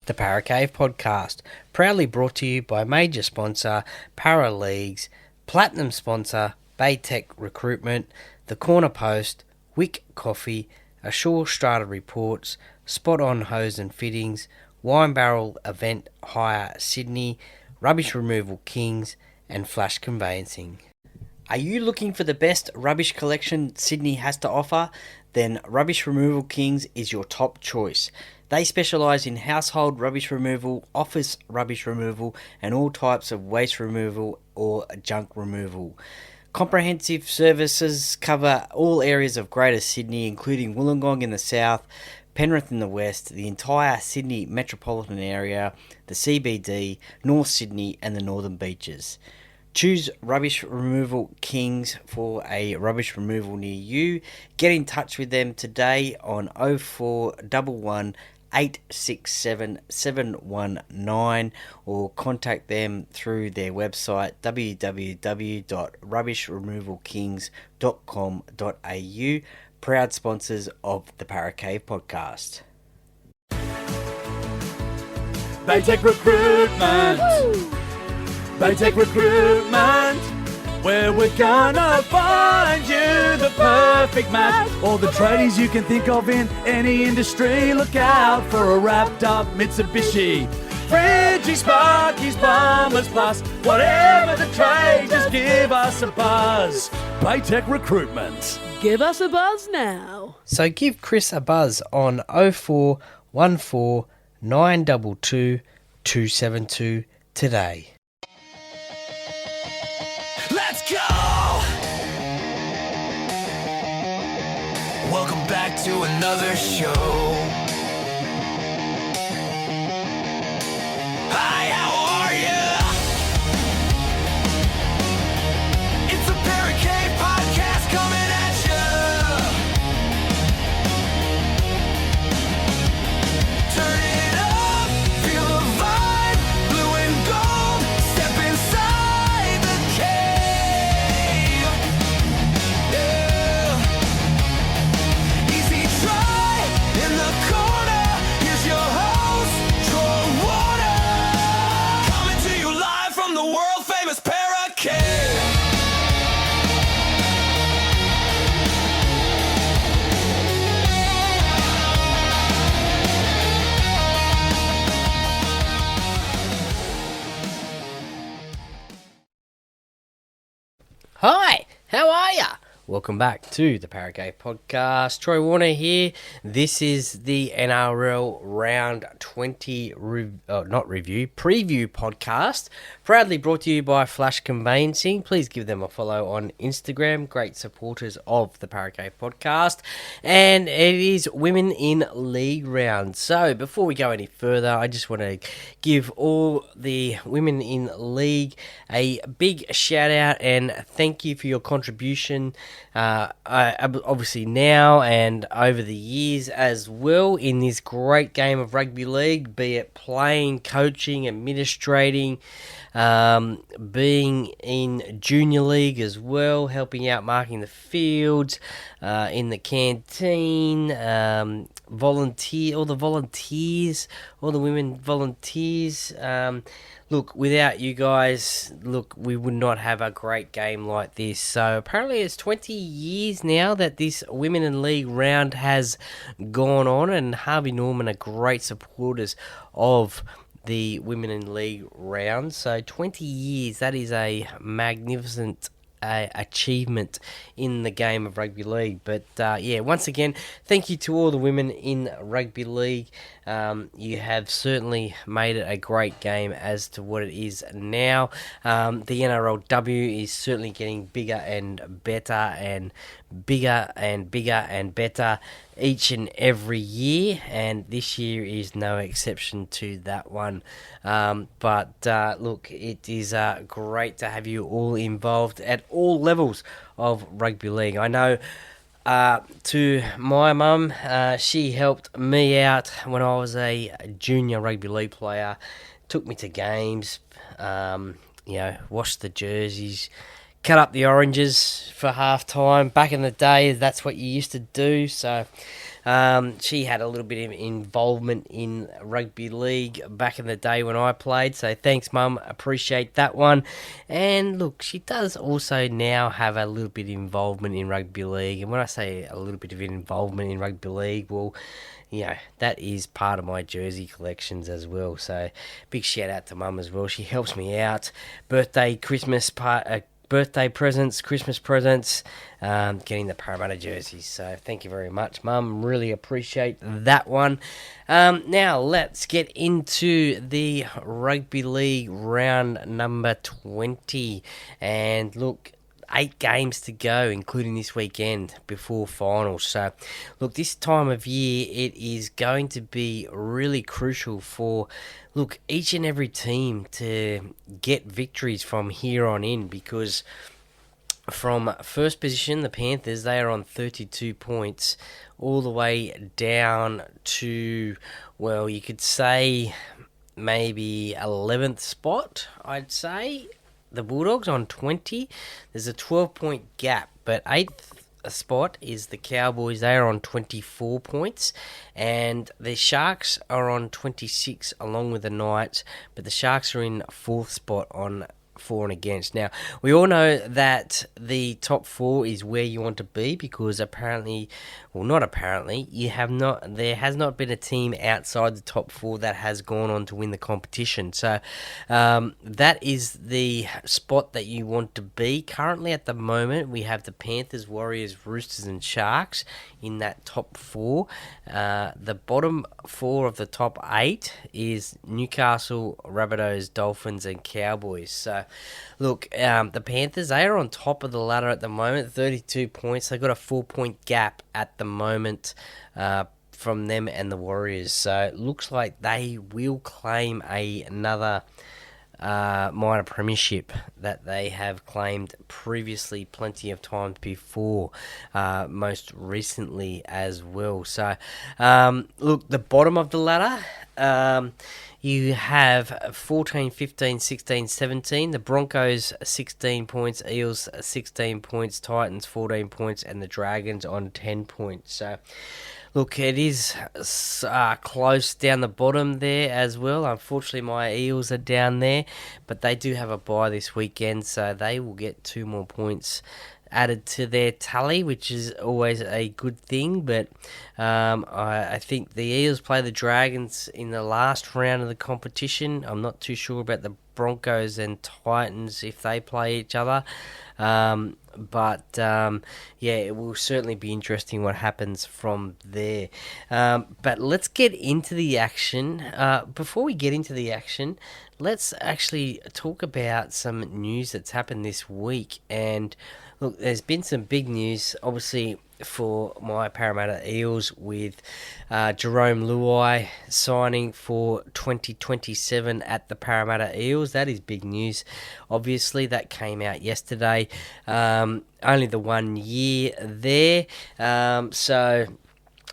The Para Cave Podcast, proudly brought to you by major sponsor Para Leagues, platinum sponsor Baytech Recruitment, The Corner Post, Wick Coffee, Ashore Strata Reports, Spot On Hose and Fittings, Wine Barrel Event Hire Sydney, Rubbish Removal Kings, and Flash Conveyancing. Are you looking for the best rubbish collection Sydney has to offer? Then Rubbish Removal Kings is your top choice. They specialise in household rubbish removal, office rubbish removal, and all types of waste removal or junk removal. Comprehensive services cover all areas of Greater Sydney, including Wollongong in the south, Penrith in the west, the entire Sydney metropolitan area, the CBD, North Sydney, and the Northern Beaches. Choose Rubbish Removal Kings for a rubbish removal near you. Get in touch with them today on 0411 867 719 or contact them through their website www.rubbishremovalkings.com.au. Proud sponsors of the Para Cave Podcast. Baytech Recruitment. Baytech Recruitment, where we're gonna find you the perfect match. All the tradies you can think of in any industry. Look out for a wrapped up Mitsubishi, Fridgies, Sparkies, Bombers Plus. Whatever the trade, just give us a buzz. Baytech Recruitment. Give us a buzz now. So give Chris a buzz on 0414 922 272 today. Let's go! Welcome back to another show. Hi, how are ya? It's the Para Cave Podcast coming at ya. Turn it up, feel the vibe, blue and gold, step inside the cave. Yeah. Easy try in the corner. Here's your host, Troy Water, coming to you live from the world famous Para Cave. Hi, how are ya? Welcome back to the Para Cave Podcast. Troy Warner here. This is the NRL Round 20 preview podcast, proudly brought to you by Flash Conveyancing. Please give them a follow on Instagram. Great supporters of the Para Cave Podcast. And it is Women in League round. So before we go any further, I just want to give all the Women in League a big shout out and thank you for your contribution. Obviously now and over the years as well in this great game of rugby league, be it playing, coaching, administrating, being in junior league as well, helping out marking the fields, in the canteen, all the women volunteers. Look, without you guys, we would not have a great game like this. So apparently it's 20 years now that this Women in League round has gone on, and Harvey Norman are great supporters of the Women in League round. So 20 years, that is a magnificent achievement in the game of rugby league. But once again, thank you to all the women in rugby league. You have certainly made it a great game as to what it is now. The NRLW is certainly getting bigger and better and bigger and bigger and better each and every year, and this year is no exception to that one. Look, it is great to have you all involved at all levels of rugby league. I know to my mum, she helped me out when I was a junior rugby league player, took me to games, washed the jerseys, cut up the oranges for half time. Back in the day, that's what you used to do. So She had a little bit of involvement in rugby league back in the day when I played, so thanks, Mum. Appreciate that one. And look, she does also now have a little bit of involvement in rugby league, and when I say a little bit of involvement in rugby league, well, that is part of my jersey collections as well. So big shout out to Mum as well. She helps me out. Birthday presents, Christmas presents, getting the Parramatta jerseys. So thank you very much, Mum. Really appreciate that one. Now let's get into the rugby league round number 20. And look, 8 games to go, including this weekend before finals. So, look, this time of year, it is going to be really crucial for, each and every team to get victories from here on in, because from first position, the Panthers, they are on 32 points, all the way down to, well, you could say maybe 11th spot, I'd say. The Bulldogs on 20. There's a 12-point gap, but 8th spot is the Cowboys. They are on 24 points, and the Sharks are on 26 along with the Knights, but the Sharks are in 4th spot on for and against. Now, we all know that the top 4 is where you want to be, because apparently, well, not apparently, there has not been a team outside the top 4 that has gone on to win the competition. So that is the spot that you want to be. Currently at the moment, we have the Panthers, Warriors, Roosters and Sharks in that top 4. The bottom 4 of the top 8 is Newcastle, Rabbitohs, Dolphins and Cowboys. So look, the Panthers, they are on top of the ladder at the moment, 32 points. They've got a 4-point gap at the moment from them and the Warriors. So it looks like they will claim another minor premiership that they have claimed previously plenty of times before, most recently as well. So, look, the bottom of the ladder, you have 14, 15, 16, 17. The Broncos 16 points, Eels 16 points, Titans 14 points, and the Dragons on 10 points. So, look, it is close down the bottom there as well. Unfortunately, my Eels are down there, but they do have a bye this weekend, so they will get 2 more points added to their tally, which is always a good thing. But I think the Eels play the Dragons in the last round of the competition. I'm not too sure about the Broncos and Titans if they play each other. But it will certainly be interesting what happens from there. But let's get into the action. Before we get into the action, let's actually talk about some news that's happened this week. And look, there's been some big news, obviously, for my Parramatta Eels, with Jerome Luai signing for 2027 at the Parramatta Eels. That is big news. Obviously, that came out yesterday. Only the 1 year there. So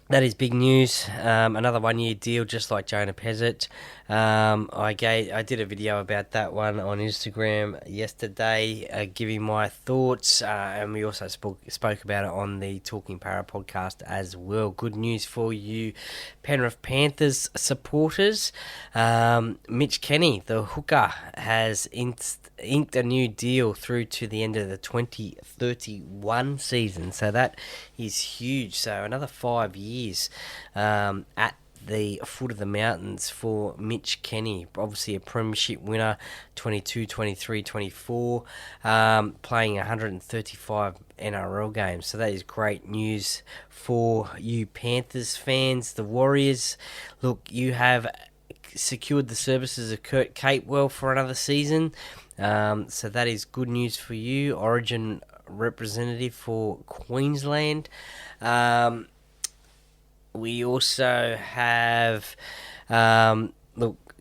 that is big news. Another 1 year deal, just like Jonah Pezzett. I did a video about that one on Instagram yesterday, giving my thoughts, and we also spoke about it on the Talking Para podcast as well. Good news for you Penrith Panthers supporters. Mitch Kenny, the hooker, has inked a new deal through to the end of the 2031 season, so that is huge. So another 5 years at the foot of the mountains for Mitch Kenny. Obviously a premiership winner, 22, 23, 24, playing 135 NRL games. So that is great news for you Panthers fans. The Warriors, look, you have secured the services of Kurt Capewell for another season. So that is good news for you, Origin representative for Queensland. We also have, a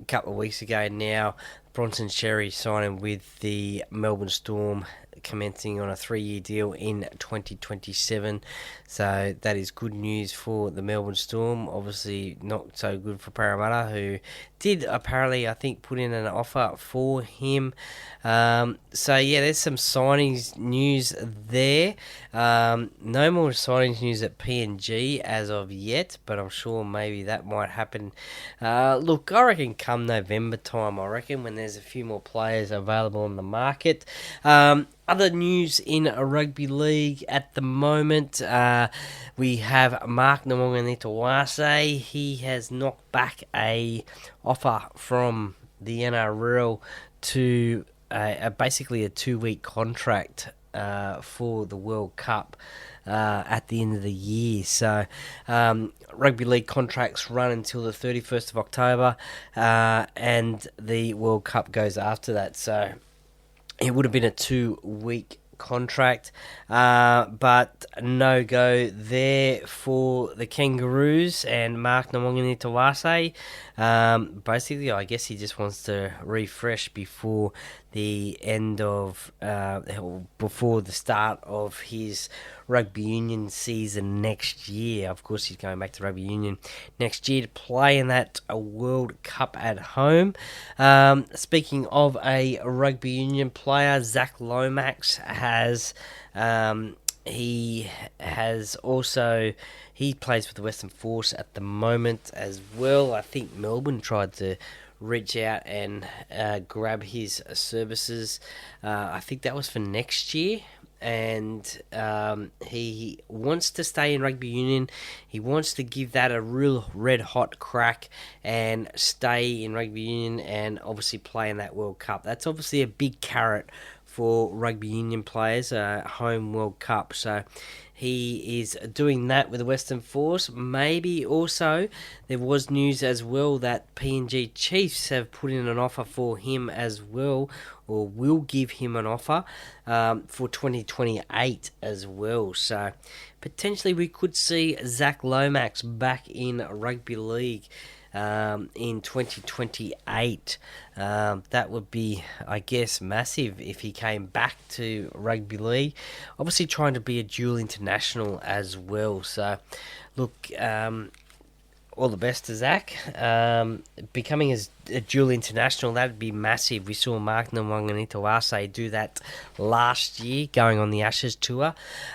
couple of weeks ago now, Bronson Xerri signing with the Melbourne Storm, commencing on a 3-year deal in 2027. So that is good news for the Melbourne Storm. Obviously not so good for Parramatta, who did apparently, I think, put in an offer for him. So yeah, there's some signings news there. No more signings news at PNG as of yet, but I'm sure maybe that might happen. Look, I reckon come November time, when there's a few more players available on the market. Other news in rugby league at the moment, we have Mark Namonganitawase. He has knocked back a offer from the NRL to basically a 2-week contract for the World Cup at the end of the year. So rugby league contracts run until the 31st of October, and the World Cup goes after that. So it would have been a 2-week contract, but no go there for the Kangaroos and Mark Namonganitawase. Basically, I guess he just wants to refresh before the end of before the start of his rugby union season next year. Of course, he's going back to rugby union next year to play in that World Cup at home. Speaking of a rugby union player, Zach Lomax has he plays for the Western Force at the moment as well. I think Melbourne tried to reach out and grab his services. I think that was for next year. And he wants to stay in rugby union. He wants to give that a real red-hot crack and stay in rugby union and obviously play in that World Cup. That's obviously a big carrot for rugby union players, home World Cup. So he is doing that with the Western Force. Maybe also there was news as well that PNG Chiefs have put in an offer for him as well, or will give him an offer for 2028 as well. So potentially we could see Zach Lomax back in rugby league in 2028. That would be, I guess, massive if he came back to rugby league. Obviously trying to be a dual international as well. So look, all the best to Zach. Becoming a dual international, that would be massive. We saw Mark Namonganitawase do that last year, going on the Ashes tour.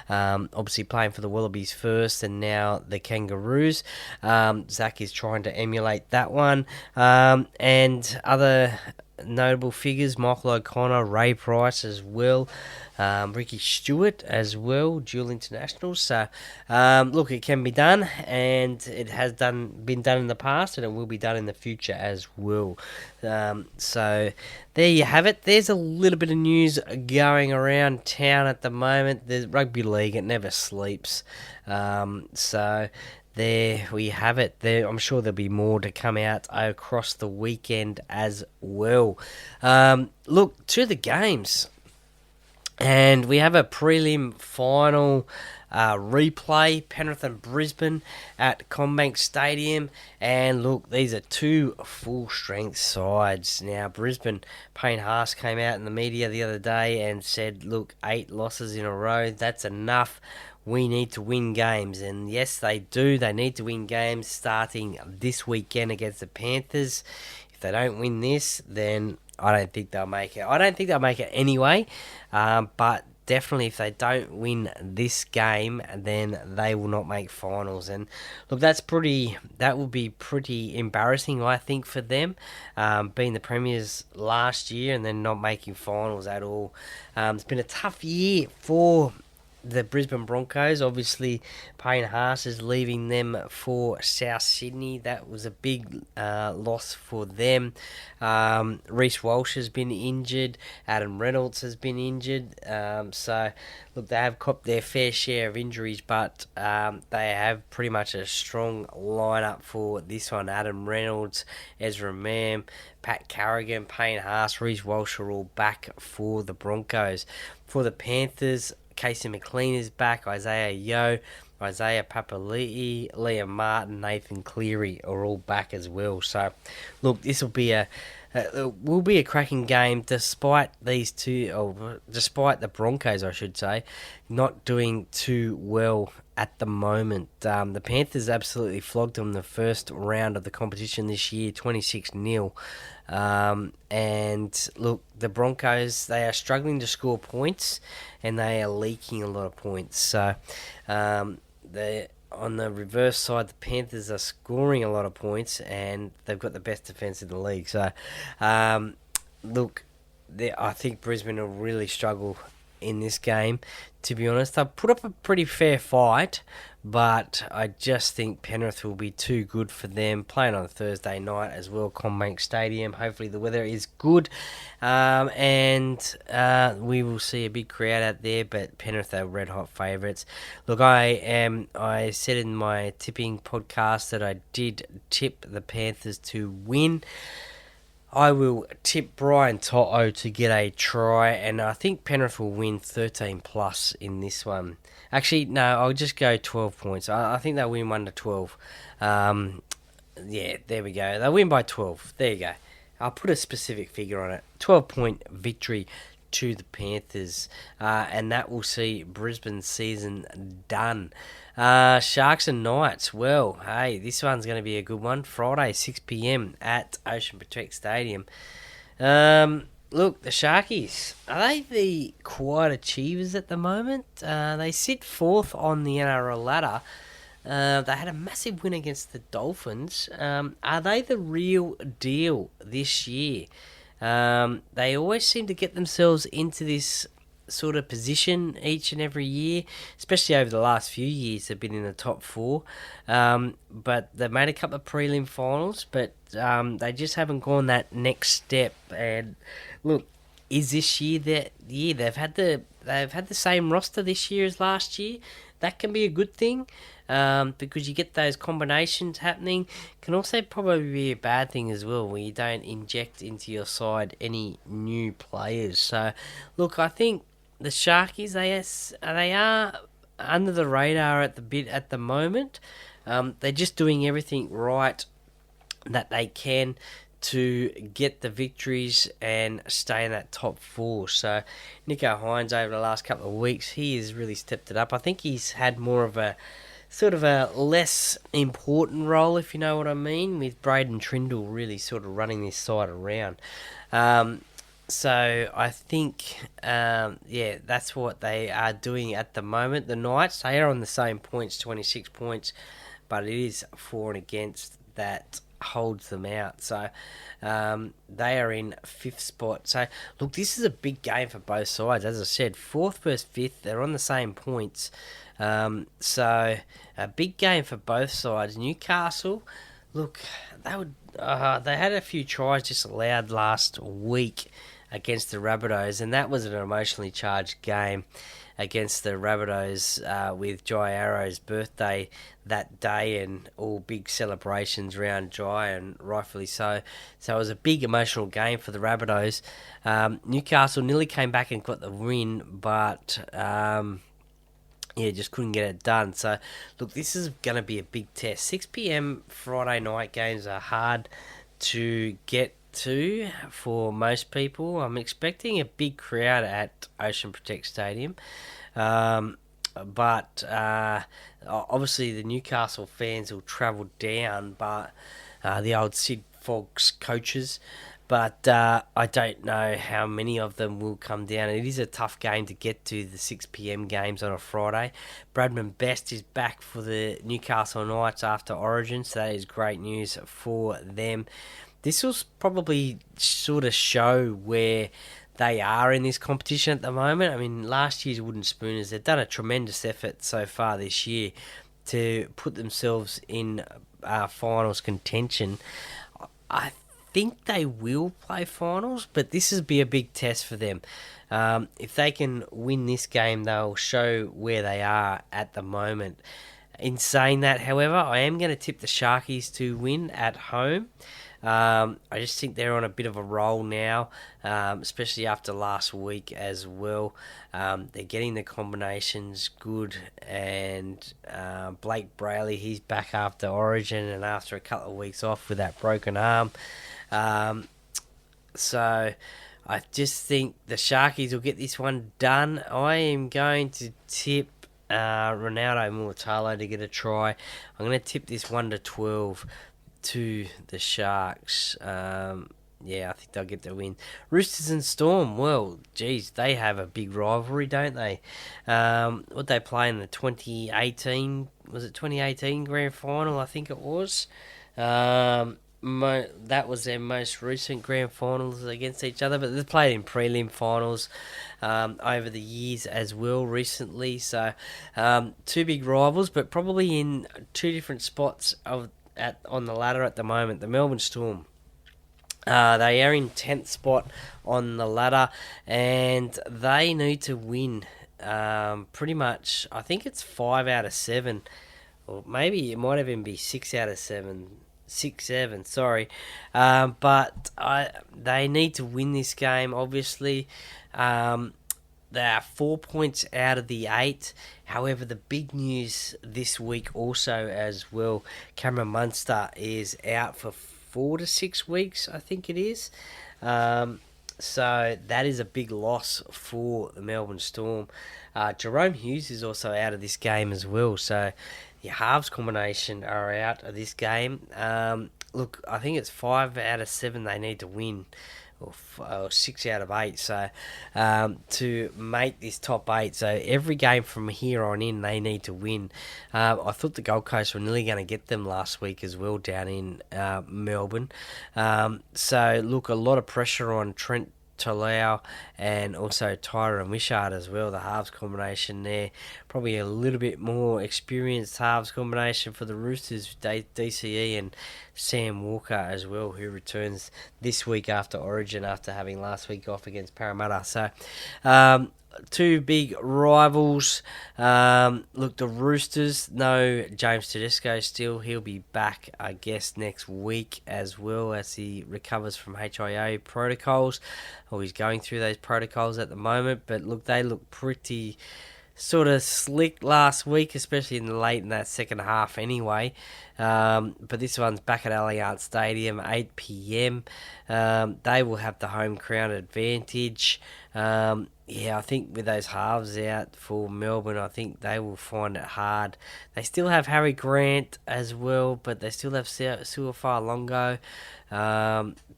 Obviously playing for the Wallabies first and now the Kangaroos. Zach is trying to emulate that one. And other notable figures, Michael O'Connor, Ray Price as well. Ricky Stewart as well, dual internationals. So, look, it can be done, and it has been done in the past, and it will be done in the future as well. So, there you have it. There's a little bit of news going around town at the moment. The rugby league, it never sleeps. So, there we have it. I'm sure there'll be more to come out across the weekend as well. Look, to the games. And we have a prelim final replay, Penrith and Brisbane at CommBank Stadium. And look, these are two full-strength sides. Now, Brisbane, Payne Haas came out in the media the other day and said, look, 8 losses in a row, that's enough. We need to win games. And yes, they do. They need to win games starting this weekend against the Panthers. If they don't win this, then I don't think they'll make it. I don't think they'll make it anyway, but definitely if they don't win this game, then they will not make finals. And look, that would be pretty embarrassing, I think, for them, being the premiers last year and then not making finals at all. It's been a tough year for the Brisbane Broncos. Obviously, Payne Haas is leaving them for South Sydney. That was a big loss for them. Reece Walsh has been injured. Adam Reynolds has been injured. So, look, they have copped their fair share of injuries, but they have pretty much a strong lineup for this one. Adam Reynolds, Ezra Mam, Pat Carrigan, Payne Haas, Reece Walsh are all back for the Broncos. For the Panthers, Casey McLean is back, Isaiah Yeo, Isaiah Papali'i, Liam Martin, Nathan Cleary are all back as well. So, look, this will be a it will be a cracking game despite these two, or despite the Broncos, I should say, not doing too well at the moment. The Panthers absolutely flogged them the first round of the competition this year, 26-0. And look, the Broncos, they are struggling to score points and they are leaking a lot of points. So on the reverse side, the Panthers are scoring a lot of points and they've got the best defence in the league. So, look, I think Brisbane will really struggle in this game, to be honest. They'll put up a pretty fair fight, but I just think Penrith will be too good for them. Playing on Thursday night as well, CommBank Stadium. Hopefully the weather is good, and we will see a big crowd out there, but Penrith are red-hot favourites. Look, I said in my tipping podcast that I did tip the Panthers to win. I will tip Brian Toto to get a try, and I think Penrith will win 13 plus in this one. Actually, no, I'll just go 12 points. I think they'll win 1-12. Yeah, there we go. They'll win by 12. There you go. I'll put a specific figure on it. 12-point victory to the Panthers, and that will see Brisbane's season done. Sharks and Knights. Well, hey, this one's going to be a good one. Friday, 6 p.m. at Ocean Protect Stadium. Look, the Sharkies, are they the quiet achievers at the moment? They sit fourth on the NRL ladder. They had a massive win against the Dolphins. Are they the real deal this year? They always seem to get themselves into this sort of position each and every year, especially over the last few years. They've been in the top four, but they've made a couple of prelim finals, but they just haven't gone that next step. And look, is this year that year? They've had the same roster this year as last year. That can be a good thing, because you get those combinations happening. Can also probably be a bad thing as well, where you don't inject into your side any new players. So, look, I think the Sharkies, they are under the radar at the moment. They're just doing everything right that they can to get the victories and stay in that top four. So Nico Hines, over the last couple of weeks, he has really stepped it up. I think he's had more of a sort of a less important role, if you know what I mean, with Braden Trindle really sort of running this side around. So I think, that's what they are doing at the moment. The Knights, they are on the same points, 26 points, but it is for and against that holds them out. So they are in fifth spot. So look, this is a big game for both sides. As I said, fourth versus fifth, they're on the same points. So a big game for both sides. Newcastle, look, they had a few tries disallowed last week against the Rabbitohs, and that was an emotionally charged game against the Rabbitohs, with Jai Arrow's birthday that day and all big celebrations around Jai, and rightfully so. So it was a big emotional game for the Rabbitohs. Newcastle nearly came back and got the win, but just couldn't get it done. So look, this is going to be a big test. 6 p.m. Friday night games are hard to get to for most people. I'm expecting a big crowd at Ocean Protect Stadium, but obviously the Newcastle fans will travel down, but the old Sid Fogg's coaches, but I don't know how many of them will come down. It is a tough game to get to, the 6 p.m. games on a Friday. Bradman Best is back for the Newcastle Knights after Origin, so that is great news for them. This will probably sort of show where they are in this competition at the moment. I mean, last year's Wooden Spooners, they've done a tremendous effort so far this year to put themselves in finals contention. I think they will play finals, but this will be a big test for them. If they can win this game, they'll show where they are at the moment. In saying that, however, I am going to tip the Sharkies to win at home. I just think they're on a bit of a roll now, especially after last week as well. They're getting the combinations good, and Blake Brayley, he's back after Origin and after a couple of weeks off with that broken arm. So I just think the Sharkies will get this one done. I am going to tip Ronaldo Mulatalo to get a try. I'm going to tip this 1-12 to the Sharks. I think they'll get the win. Roosters and Storm, well, geez, they have a big rivalry, don't they? What they play in the 2018, was it 2018 grand final, I think it was. That was their most recent grand finals against each other, but they've played in prelim finals over the years as well recently. So two big rivals, but probably in two different spots on the ladder at the moment. The Melbourne Storm, they are in 10th spot on the ladder, and they need to win pretty much. I think it's 5 out of 7, or maybe it might even be 6 out of 7. 6-7, sorry. But they need to win this game, obviously. They are 4 points out of the 8. However, the big news this week also as well, Cameron Munster is out for 4 to 6 weeks, I think it is. So that is a big loss for the Melbourne Storm. Jerome Hughes is also out of this game as well. So the halves combination are out of this game. Look, I think it's 5 out of 7 they need to win, or 6 out of 8. So to make this top 8, so every game from here on in they need to win. I thought the Gold Coast were nearly going to get them last week as well down in Melbourne. So look, a lot of pressure on Trent Talau and also Tyron Wishart as well, the halves combination there. Probably a little bit more experienced halves combination for the Roosters, DCE and Sam Walker as well, who returns this week after Origin after having last week off against Parramatta. So two big rivals. Look, the Roosters, no James Tedesco still. He'll be back, I guess, next week as well as he recovers from HIA protocols. Or he's going through those protocols at the moment. But look, they look pretty sort of slick last week, especially in that second half anyway. But this one's back at Allianz Stadium, 8 p.m. They will have the home ground advantage. I think with those halves out for Melbourne, I think they will find it hard. They still have Harry Grant as well, but they still have Suafar Longo.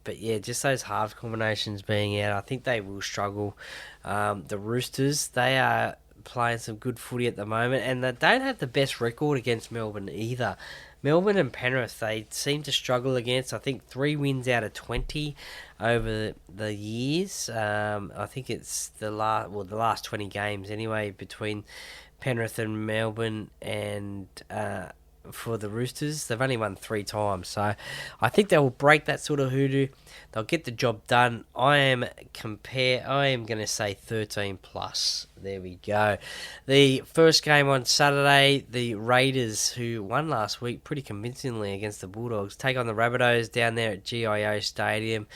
But yeah, just those halves combinations being out, I think they will struggle. The Roosters, they are playing some good footy at the moment, and they don't have the best record against Melbourne either. Melbourne and Penrith, they seem to struggle against, I think, 3 wins out of 20 over the years. I think it's the last 20 games anyway between Penrith and Melbourne, and for the Roosters, they've only won 3 times. So I think they will break that sort of hoodoo. They'll get the job done. I am going to say 13 plus. There we go. The first game on Saturday, the Raiders, who won last week pretty convincingly against the Bulldogs, take on the Rabbitohs down there at GIO Stadium.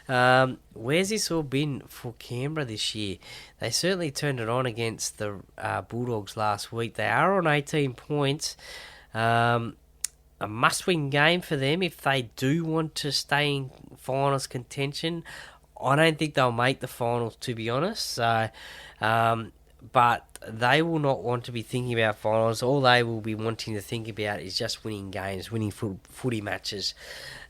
Where's this all been for Canberra this year? They certainly turned it on against the Bulldogs last week. They are on 18 points. A must-win game for them if they do want to stay in finals contention. I don't think they'll make the finals, to be honest. So, but they will not want to be thinking about finals. All they will be wanting to think about is just winning games, winning footy matches.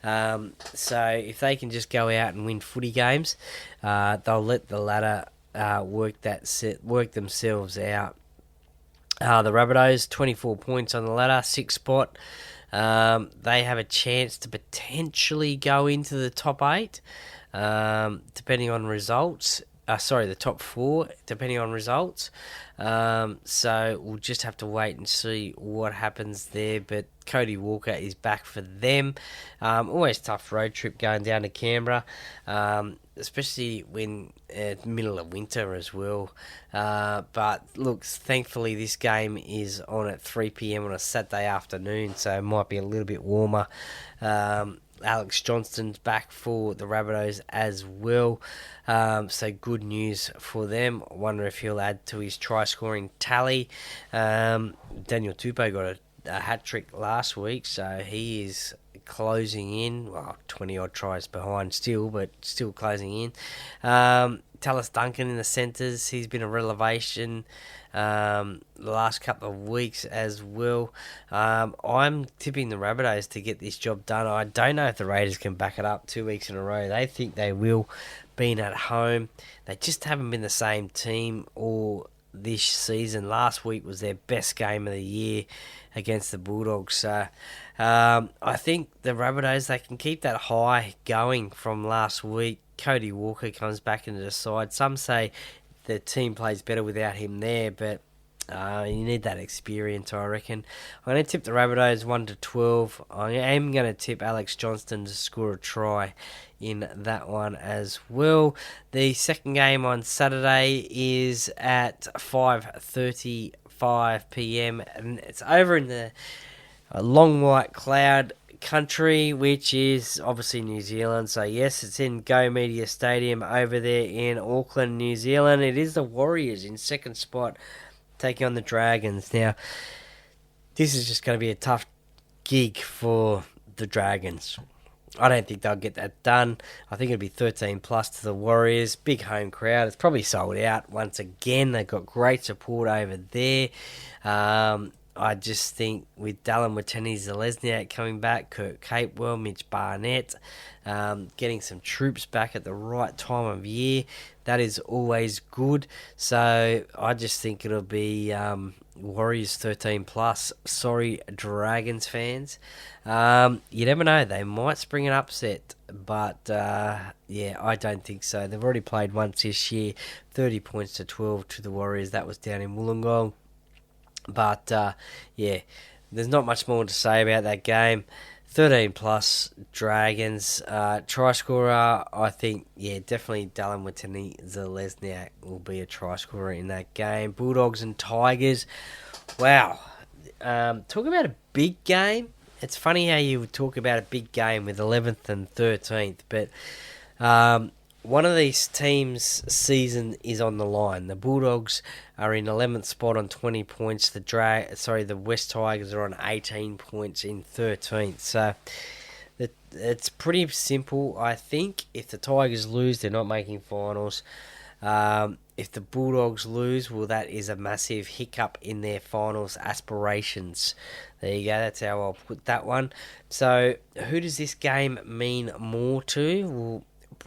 So if they can just go out and win footy games, they'll let the ladder work themselves out. The Rabbitohs, 24 points on the ladder, 6th spot. They have a chance to potentially go into the top 8, depending on results. The top 4, depending on results. So we'll just have to wait and see what happens there. But Cody Walker is back for them. Always tough road trip going down to Canberra, especially when middle of winter as well. But look, thankfully this game is on at 3 p.m. on a Saturday afternoon, so it might be a little bit warmer. Alex Johnston's back for the Rabbitohs as well. So good news for them. I wonder if he'll add to his try-scoring tally. Daniel Tupou got a hat-trick last week, so he is closing in. Well, 20-odd tries behind still, but still closing in. Tallis Duncan in the centres. He's been a revelation the last couple of weeks as well. I'm tipping the Rabbitohs to get this job done. I don't know if the Raiders can back it up 2 weeks in a row. They think they will, being at home. They just haven't been the same team all this season. Last week was their best game of the year against the Bulldogs. So I think the Rabbitohs, they can keep that high going from last week. Cody Walker comes back into the side. Some say the team plays better without him there, but you need that experience, I reckon. I'm going to tip the Rabbitohs 1-12. I am going to tip Alex Johnston to score a try in that one as well. The second game on Saturday is at 5:35 p.m. and it's over in the long white cloud country, which is obviously New Zealand. So yes, it's in Go Media Stadium over there in Auckland, New Zealand. It is the Warriors in second spot taking on the Dragons. Now, this is just going to be a tough gig for the Dragons. I don't think they'll get that done. I think it'll be 13 plus to the Warriors. Big home crowd. It's probably sold out once again. They've got great support over there. I just think with Dallin Watene-Zelezniak coming back, Kurt Capewell, Mitch Barnett, getting some troops back at the right time of year, that is always good. So I just think it'll be Warriors 13 plus. Sorry, Dragons fans. You never know. They might spring an upset, but yeah, I don't think so. They've already played once this year, 30 points to 12 to the Warriors. That was down in Wollongong. But, yeah, there's not much more to say about that game. 13 plus Dragons. Try scorer, I think, yeah, definitely Dallin Watene-Zelezniak will be a try scorer in that game. Bulldogs and Tigers. Wow. Talk about a big game. It's funny how you would talk about a big game with 11th and 13th, but one of these teams' season is on the line. The Bulldogs are in 11th spot on 20 points. The West Tigers are on 18 points in 13th. So it's pretty simple, I think. If the Tigers lose, they're not making finals. If the Bulldogs lose, well, that is a massive hiccup in their finals aspirations. There you go. That's how I'll put that one. So who does this game mean more to? Well,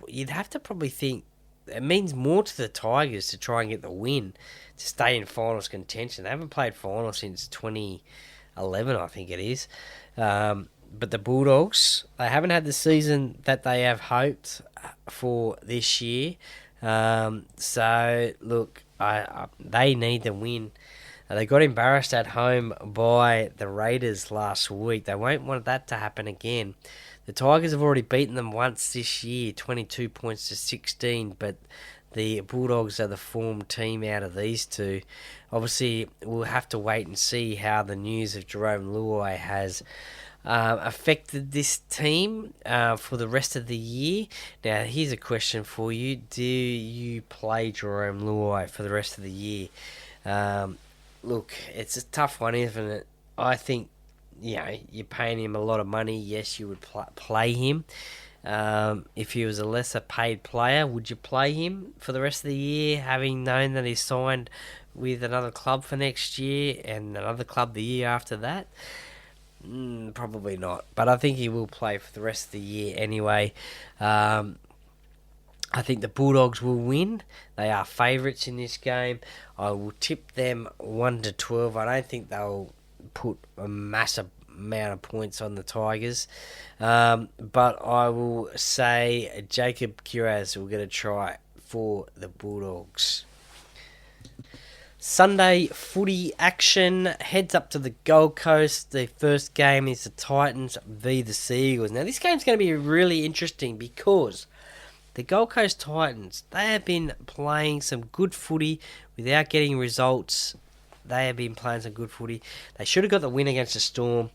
you'd have to probably think it means more to the Tigers to try and get the win to stay in finals contention. They haven't played finals since 2011, I think it is. But the Bulldogs, they haven't had the season that they have hoped for this year. So, look, they need the win. They got embarrassed at home by the Raiders last week. They won't want that to happen again. The Tigers have already beaten them once this year, 22 points to 16, but the Bulldogs are the form team out of these two. Obviously, we'll have to wait and see how the news of Jerome Luai has affected this team for the rest of the year. Now, here's a question for you. Do you play Jerome Luai for the rest of the year? Look, it's a tough one, isn't it? I think, you know, you're paying him a lot of money. Yes, you would play him. If he was a lesser paid player, would you play him for the rest of the year, having known that he's signed with another club for next year and another club the year after that? Probably not. But I think he will play for the rest of the year anyway. I think the Bulldogs will win. They are favourites in this game. I will tip them 1-12. I don't think they'll put a massive amount of points on the Tigers. But I will say Jacob Kiraz will get a try for the Bulldogs. Sunday footy action heads up to the Gold Coast. The first game is the Titans v the Seagulls. Now, this game's going to be really interesting because the Gold Coast Titans, they have been playing some good footy without getting results. They have been playing some good footy. They should have got the win against the Storm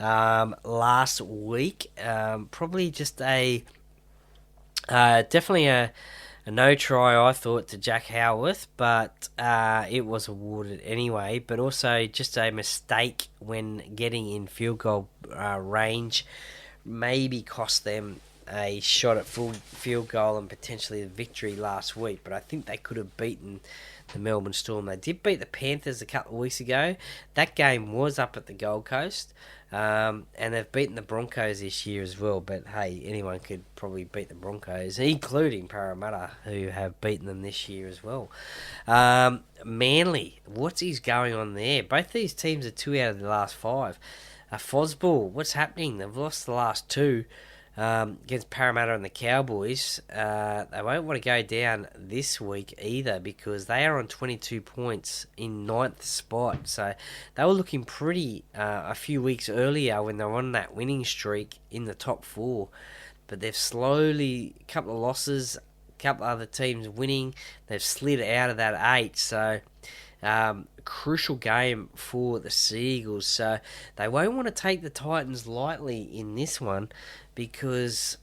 last week. Probably just definitely a no try, I thought, to Jack Howarth, but it was awarded anyway. But also just a mistake when getting in field goal range. maybe cost them a shot at full field goal and potentially the victory last week, but I think they could have beaten the Melbourne Storm. They did beat the Panthers a couple of weeks ago. That game was up at the Gold Coast, and they've beaten the Broncos this year as well, but hey, anyone could probably beat the Broncos, including Parramatta, who have beaten them this year as well. Manly, what's going on there? Both these teams are 2 out of the last 5. Fosball, what's happening? They've lost the last 2 against Parramatta and the Cowboys. They won't want to go down this week either because they are on 22 points in 9th spot. So they were looking pretty a few weeks earlier when they were on that winning streak in the top 4. But they've slowly, a couple of losses, a couple of other teams winning, they've slid out of that 8. So crucial game for the Seagulls. So they won't want to take the Titans lightly in this one because,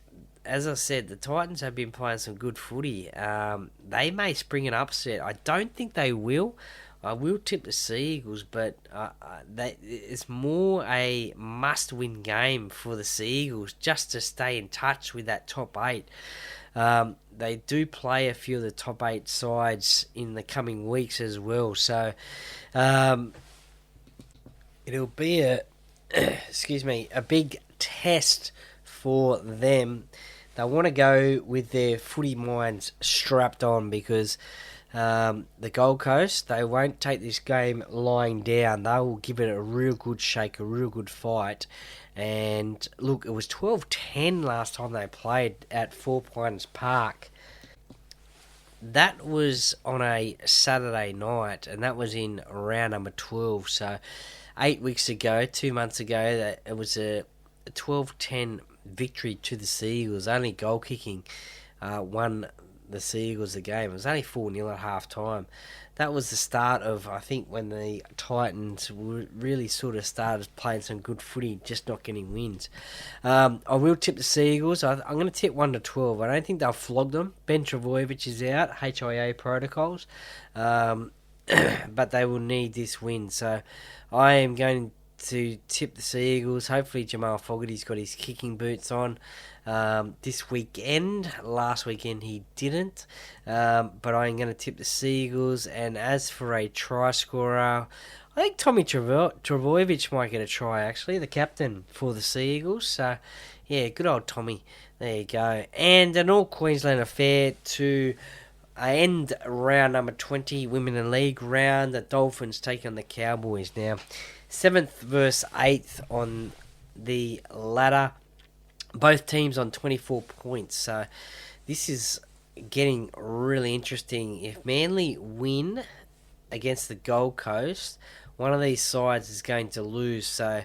as I said, the Titans have been playing some good footy. They may spring an upset. I don't think they will. I will tip the Seagulls, but it's more a must-win game for the Seagulls just to stay in touch with that top 8. They do play a few of the top 8 sides in the coming weeks as well, so it'll be a big test for them. They want to go with their footy minds strapped on because the Gold Coast, they won't take this game lying down. They will give it a real good shake, a real good fight. And look, it was 12-10 last time they played at Four Pines Park. That was on a Saturday night, and that was in round number 12. So 8 weeks ago, 2 months ago, that it was a 12-10 victory to the Seagulls. Only goal kicking won the Seagulls the game. It was only 4-0 at half time. That was the start of, I think, when the Titans really sort of started playing some good footy, just not getting wins. I will tip the Seagulls. I'm going to tip 1-12. I don't think they'll flog them. Ben Travojevic is out, HIA protocols, but they will need this win. So I am going to tip the Seagulls. Hopefully Jamal Fogarty's got his kicking boots on this weekend. Last weekend he didn't, but I'm going to tip the Seagulls. And as for a try scorer, I think Tommy Travojevic might get a try, actually, the captain for the Seagulls. So yeah, good old Tommy. There you go. And an all Queensland affair to end round number 20, Women in League round. The Dolphins take on the Cowboys now. 7th versus 8th on the ladder. Both teams on 24 points. So this is getting really interesting. If Manly win against the Gold Coast, one of these sides is going to lose. So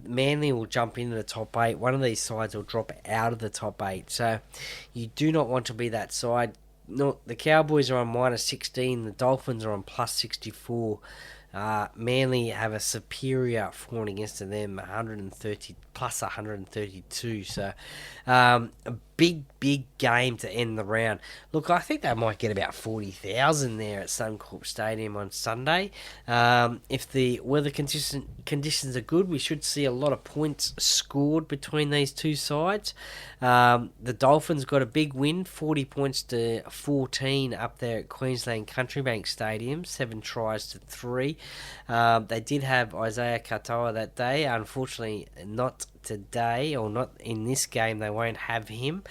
Manly will jump into the top 8. One of these sides will drop out of the top 8. So you do not want to be that side. No, the Cowboys are on -16. The Dolphins are on +64. Manly have a superior form against them, 130 plus 132. So a big game to end the round. Look, I think they might get about 40,000 there at Suncorp Stadium on Sunday. If the weather conditions are good, we should see a lot of points scored between these two sides. The Dolphins got a big win, 40 points to 14 up there at Queensland Country Bank Stadium, 7 tries to 3. They did have Isaiah Katoa that day. Unfortunately, not today, or not in this game. They won't have him.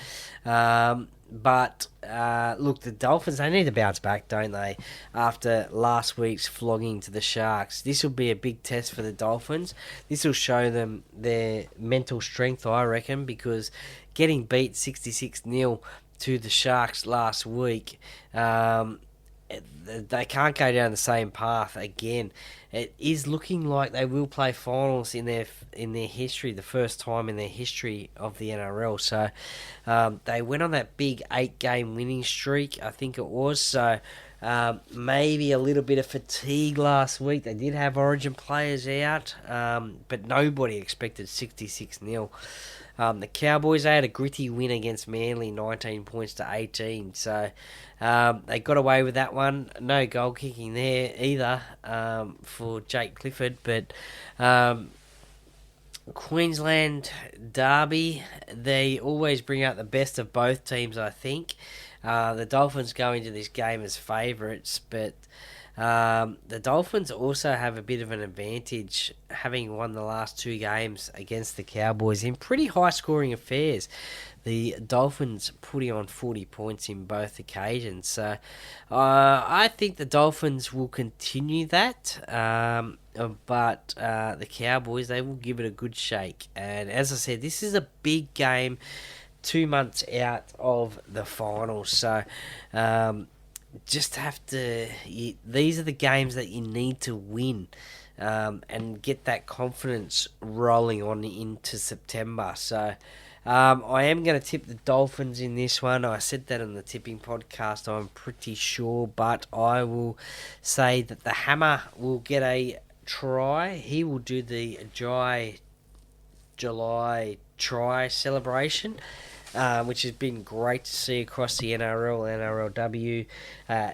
But look, the Dolphins, they need to bounce back, don't they, after last week's flogging to the Sharks. This will be a big test for the Dolphins. This will show them their mental strength, I reckon, because getting beat 66-0 to the Sharks last week, they can't go down the same path again. It is looking like they will play finals in their history, the first time in their history of the NRL. So they went on that big 8-game winning streak, I think it was. So maybe a little bit of fatigue last week. They did have Origin players out, but nobody expected 66-0. The Cowboys, they had a gritty win against Manly, 19 points to 18. So they got away with that one. No goal kicking there either for Jake Clifford. But Queensland derby, they always bring out the best of both teams, I think. The Dolphins go into this game as favourites, but the Dolphins also have a bit of an advantage, having won the last two games against the Cowboys in pretty high-scoring affairs. The Dolphins putting on 40 points in both occasions. So I think the Dolphins will continue that. But the Cowboys, they will give it a good shake. And as I said, this is a big game 2 months out of the finals. So just have to... these are the games that you need to win. And get that confidence rolling on into September. So I am going to tip the Dolphins in this one. I said that on the tipping podcast, I'm pretty sure. But I will say that the Hammer will get a try. He will do the July try celebration, which has been great to see across the NRL, NRLW,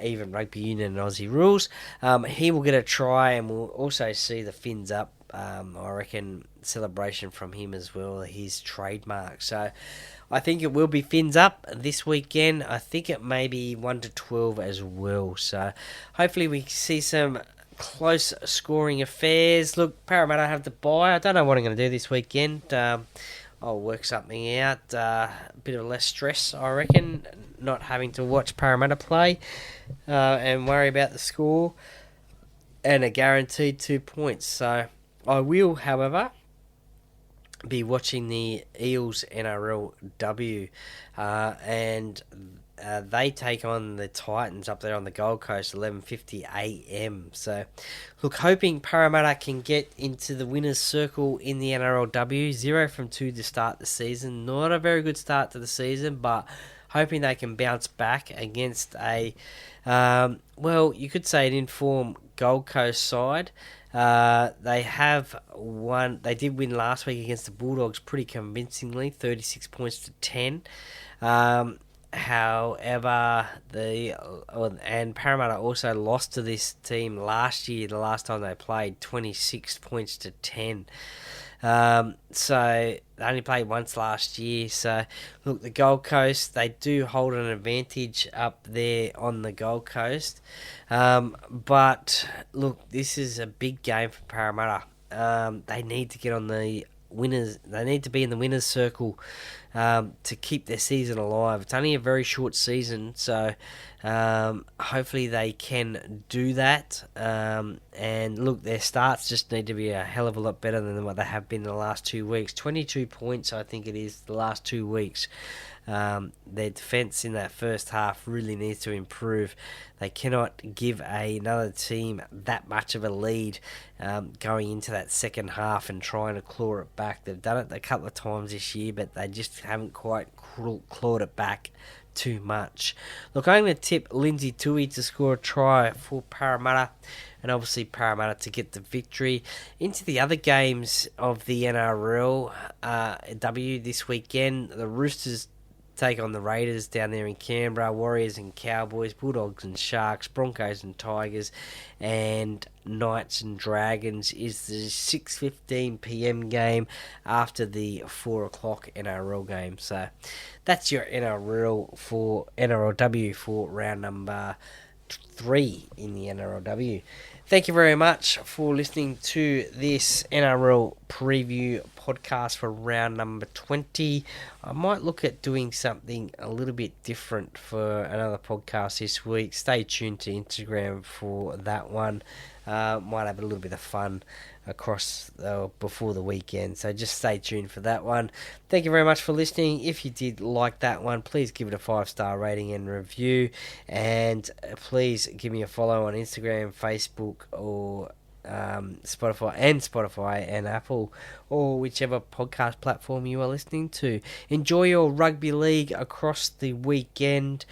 even Rugby Union and Aussie rules. He will get a try, and we'll also see the fins up. I reckon celebration from him as well, his trademark. So I think it will be fins up this weekend. I think it may be 1-12 as well. So hopefully we see some close scoring affairs. Look, Parramatta have the bye. I don't know what I'm going to do this weekend. I'll work something out. A bit of less stress, I reckon, not having to watch Parramatta play and worry about the score, and a guaranteed 2 points. So I will, however, be watching the Eels NRLW, and they take on the Titans up there on the Gold Coast, 11:50 a.m. So, look, hoping Parramatta can get into the winner's circle in the NRLW. 0-2 to start the season. Not a very good start to the season, but hoping they can bounce back against a, well, you could say an informed Gold Coast side. They have won. They did win last week against the Bulldogs pretty convincingly, 36 points to 10. However, and Parramatta also lost to this team last year, the last time they played, 26 points to 10. So they only played once last year. So look, the Gold Coast, they do hold an advantage up there on the Gold Coast. But look, this is a big game for Parramatta. They need to get on the winners. They need to be in the winners' circle to keep their season alive. It's only a very short season, so hopefully they can do that. And look, their starts just need to be a hell of a lot better than what they have been in the last 2 weeks. 22 points, I think it is, the last 2 weeks. Their defence in that first half really needs to improve. They cannot give another team that much of a lead going into that second half and trying to claw it back. They've done it a couple of times this year, but they just haven't quite clawed it back too much. Look, I'm going to tip Lindsay Tui to score a try for Parramatta, and obviously Parramatta to get the victory. Into the other games of the NRLW this weekend, the Roosters take on the Raiders down there in Canberra, Warriors and Cowboys, Bulldogs and Sharks, Broncos and Tigers, and Knights and Dragons is the 6:15 p.m. game after the 4 o'clock NRL game. So that's your NRLW for round number 3 in the NRLW. Thank you very much for listening to this NRL preview podcast for round number 20. I might look at doing something a little bit different for another podcast this week. Stay tuned to Instagram for that one. Might have a little bit of fun across before the weekend, so just stay tuned for that one. Thank you very much for listening. If you did like that one, please give it a 5-star rating and review, and please give me a follow on Instagram, Facebook, or Spotify and Apple, or whichever podcast platform you are listening to. Enjoy your rugby league across the weekend,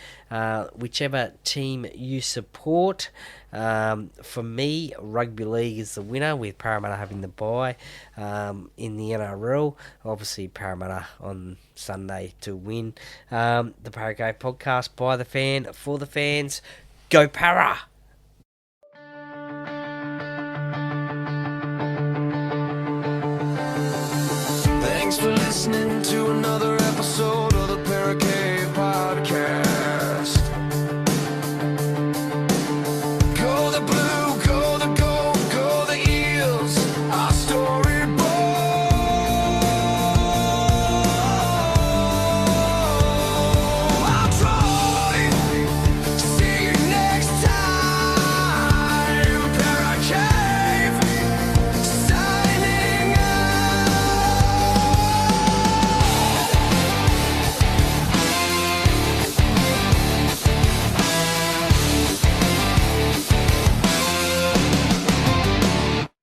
whichever team you support. For me, rugby league is the winner, with Parramatta having the bye in the NRL. Obviously, Parramatta on Sunday to win. The Parragate podcast by the fan, for the fans. Go Parra! listening to another episode